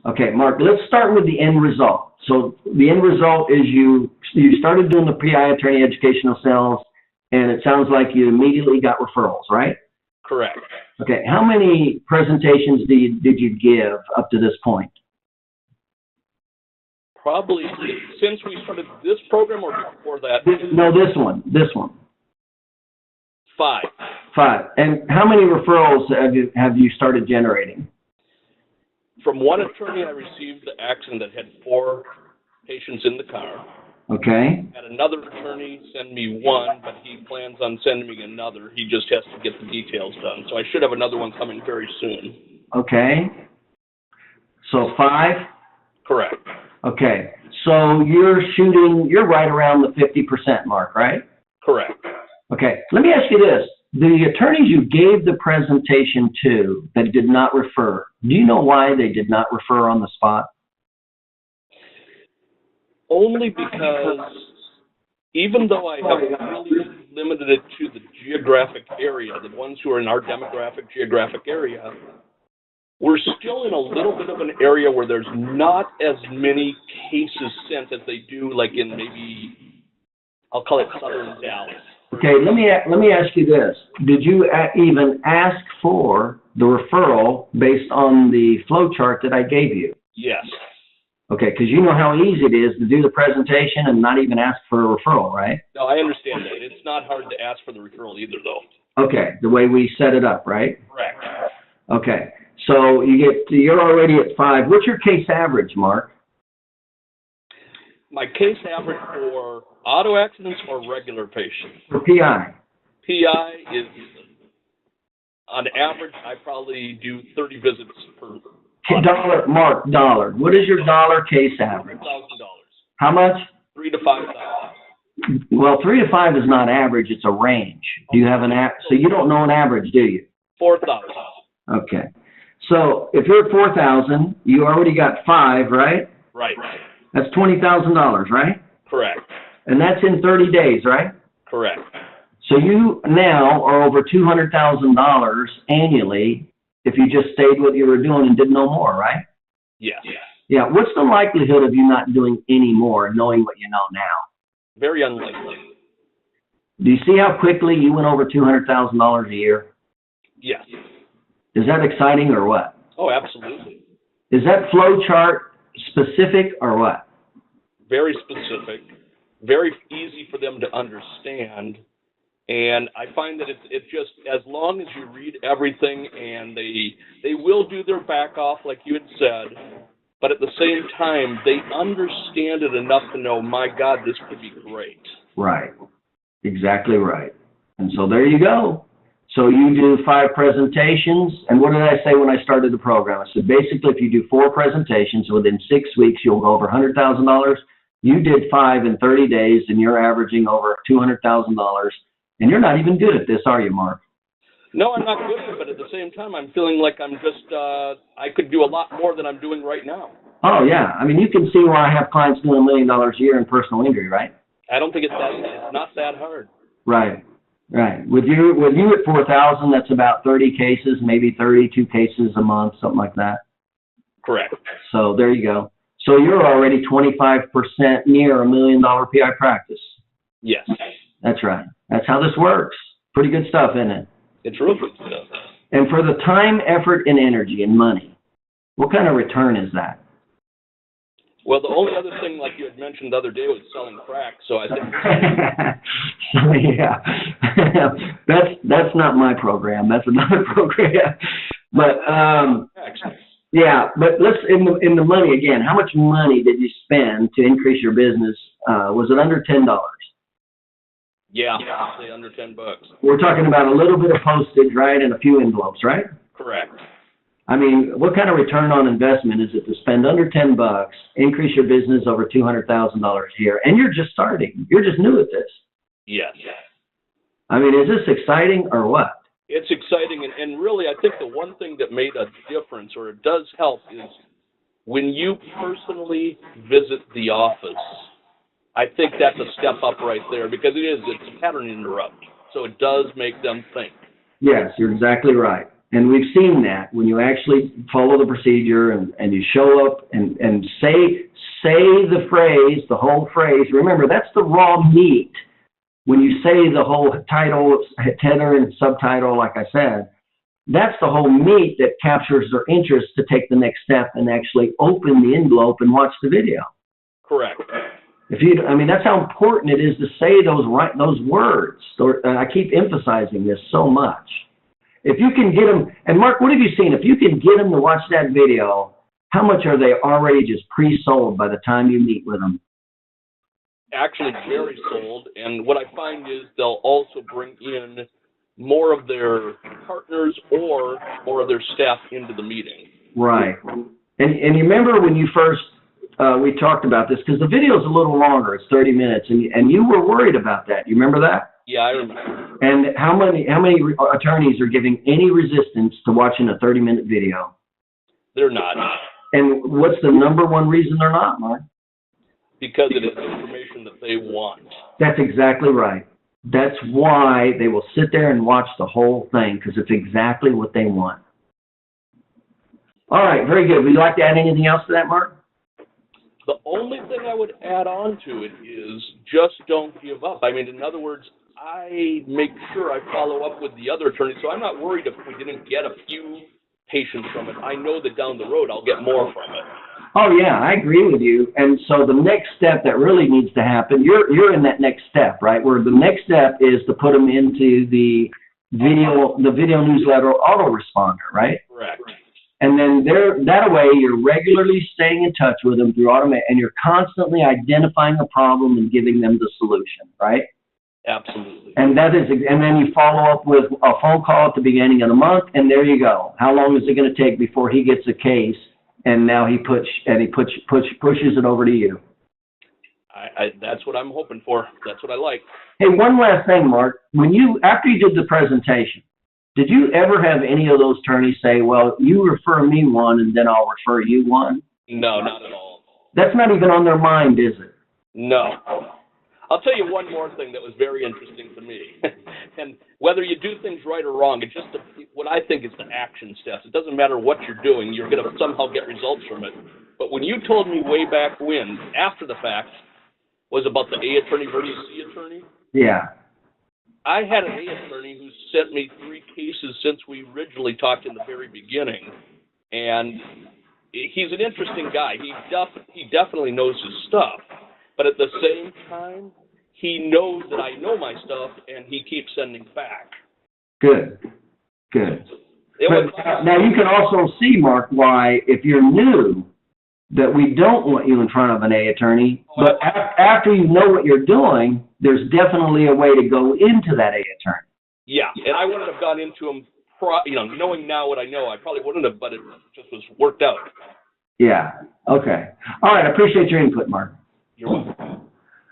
Okay, Mark, let's start with the end result. So the end result is you started doing the PI attorney educational sales, and it sounds like you immediately got referrals, right? Correct. Okay, how many presentations did you give up to this point? Probably since we started this program or before that? No, this one. 5. 5. And how many referrals have you started generating? From one attorney, I received the accident that had 4 patients in the car. Okay. Had another attorney send me one, but he plans on sending me another. He just has to get the details done. So I should have another one coming very soon. Okay. So 5? Correct. Okay. So you're right around the 50% mark, right? Correct. Okay. Let me ask you this. The attorneys you gave the presentation to that did not refer, do you know why they did not refer on the spot? Only because even though I have really limited it to the geographic area, the ones who are in our demographic geographic area, we're still in a little bit of an area where there's not as many cases sent as they do like in maybe, I'll call it southern Dallas. Okay, let me ask you this. Did you even ask for the referral based on the flow chart that I gave you? Yes. Okay, because you know how easy it is to do the presentation and not even ask for a referral, right? No, I understand that. It's not hard to ask for the referral either, though. Okay, the way we set it up, right? Correct. Okay, so you're already at 5. What's your case average, Mark? My case average for auto accidents or regular patients? For PI. PI is, on average, I probably do 30 visits per Dollar. What is your dollar case average? $1,000. How much? 3 to 5,000. Well, 3 to 5 is not average. It's a range. Do you have so you don't know an average, do you? 4,000. Okay. So if you're at 4,000, you already got 5, right? Right. That's $20,000, right? Correct. And that's in 30 days, right? Correct. So you now are over $200,000 annually if you just stayed what you were doing and did no more, right? Yes. Yeah. What's the likelihood of you not doing any more, knowing what you know now? Very unlikely. Do you see how quickly you went over $200,000 a year? Yes. Is that exciting or what? Oh, absolutely. Is that flow chart specific or what? Very specific, very easy for them to understand, and I find that it just, as long as you read everything, and they will do their back off like you had said, but at the same time, they understand it enough to know, my God, this could be great. Right. Exactly right. And so there you go. So you do 5 presentations, and what did I say when I started the program? I said basically if you do 4 presentations, within 6 weeks you'll go over $100,000. You did 5 in 30 days, and you're averaging over $200,000. And you're not even good at this, are you, Mark? No, I'm not good at it, but at the same time, I'm feeling like I'm just, I could do a lot more than I'm doing right now. Oh, yeah. I mean, you can see why I have clients doing $1 million a year in personal injury, right? I don't think it's not that hard. Right. With you at 4,000, that's about 30 cases, maybe 32 cases a month, something like that. Correct. So there you go. So you're already 25% near $1 million PI practice. Yes. That's right. That's how this works. Pretty good stuff, isn't it? It's real good stuff. And for the time, effort, and energy and money, what kind of return is that? Well, the only other thing, like you had mentioned the other day, was selling crack. So I think. Yeah, that's not my program. That's another program. But yeah, but let's in the money again. How much money did you spend to increase your business? Was it under $10? Yeah, I'd say under $10. We're talking about a little bit of postage, right, and a few envelopes, right? Correct. I mean, what kind of return on investment is it to spend under $10, increase your business over $200,000 a year, and you're just starting? You're just new at this. Yes. I mean, is this exciting or what? It's exciting, and really, I think the one thing that made a difference, or it does help, is when you personally visit the office. I think that's a step up right there, because it's a pattern interrupt, so it does make them think. Yes, you're exactly right. And we've seen that when you actually follow the procedure and you show up and say the phrase, the whole phrase. Remember, that's the raw meat. When you say the whole title, header, and subtitle, like I said, that's the whole meat that captures their interest to take the next step and actually open the envelope and watch the video. Correct. That's how important it is to say those words. And I keep emphasizing this so much. If you can get them, and Mark, what have you seen? If you can get them to watch that video, how much are they already just pre-sold by the time you meet with them? Actually, very sold. And what I find is they'll also bring in more of their partners or more of their staff into the meeting. Right. And you remember when you first, we talked about this, because the video's a little longer, it's 30 minutes, and you were worried about that. You remember that? Yeah, I remember. And how many attorneys are giving any resistance to watching a 30-minute video? They're not. And what's the number one reason they're not, Mark? Because it is information that they want. That's exactly right. That's why they will sit there and watch the whole thing, because it's exactly what they want. All right, very good. Would you like to add anything else to that, Mark? The only thing I would add on to it is just don't give up. I mean, in other words, I make sure I follow up with the other attorneys, so I'm not worried if we didn't get a few patients from it. I know that down the road I'll get more from it. Oh, yeah, I agree with you. And so the next step that really needs to happen, you're in that next step, right, where the next step is to put them into the video newsletter autoresponder, right? Correct. And then that way you're regularly staying in touch with them through automate, and you're constantly identifying a problem and giving them the solution, right? Absolutely. And then you follow up with a phone call at the beginning of the month, and there you go. How long is it going to take before he gets a case, and now he pushes it over to you? That's what I'm hoping for. That's what I like. Hey, one last thing, Mark. After you did the presentation, did you ever have any of those attorneys say, well, you refer me one and then I'll refer you one? No, not at all. That's not even on their mind, is it? No. I'll tell you one more thing that was very interesting to me. And whether you do things right or wrong, it's just what I think is the action steps. It doesn't matter what you're doing. You're going to somehow get results from it. But when you told me way back when, after the fact, was about the A attorney versus C attorney. Yeah. I had an A attorney who sent me 3 cases since we originally talked in the very beginning, and he's an interesting guy. He definitely knows his stuff, but at the same time, he knows that I know my stuff, and he keeps sending back. Good. Now you can also see, Mark, why if you're new, that we don't want you in front of an A attorney, but after you know what you're doing, there's definitely a way to go into that A attorney. Yeah, and I wouldn't have gone into him, knowing now what I know, I probably wouldn't have, but it just was worked out. Yeah, okay. All right, I appreciate your input, Mark. You're welcome.